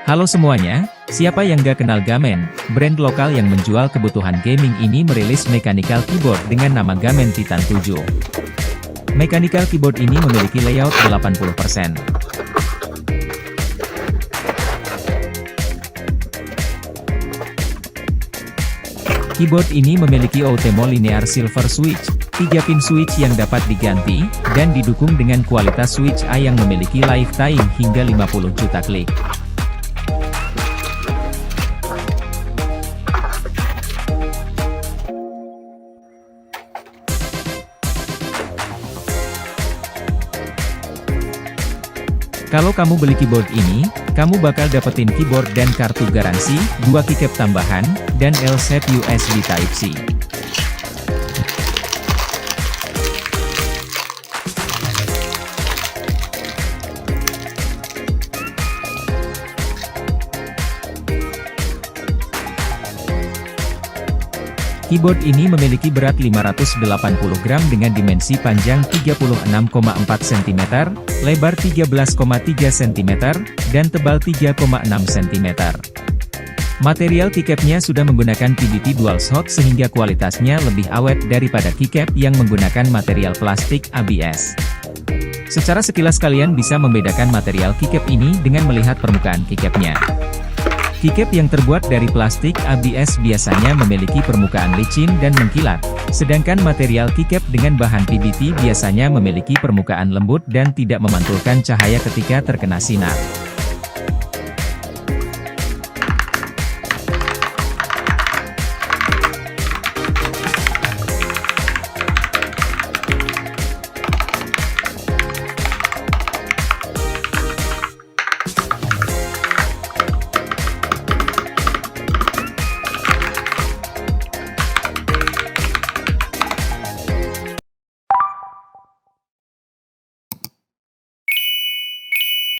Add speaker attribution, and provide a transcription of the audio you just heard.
Speaker 1: Halo semuanya, siapa yang gak kenal Gamen? Brand lokal yang menjual kebutuhan gaming ini merilis mechanical keyboard dengan nama Gamen Titan 7. Mechanical keyboard ini memiliki layout 80%. Keyboard ini memiliki Outemo Linear Silver Switch, 3 pin switch yang dapat diganti, dan didukung dengan kualitas switch A yang memiliki lifetime hingga 50 juta klik. Kalau kamu beli keyboard ini, kamu bakal dapetin keyboard dan kartu garansi, 2 keycap tambahan, dan L-shape USB Type-C. Keyboard ini memiliki berat 580 gram dengan dimensi panjang 36,4 cm, lebar 13,3 cm, dan tebal 3,6 cm. Material keycapnya sudah menggunakan PBT DualShock sehingga kualitasnya lebih awet daripada keycap yang menggunakan material plastik ABS. Secara sekilas kalian bisa membedakan material keycap ini dengan melihat permukaan keycapnya. Keycap yang terbuat dari plastik ABS biasanya memiliki permukaan licin dan mengkilat, sedangkan material keycap dengan bahan PBT biasanya memiliki permukaan lembut dan tidak memantulkan cahaya ketika terkena sinar.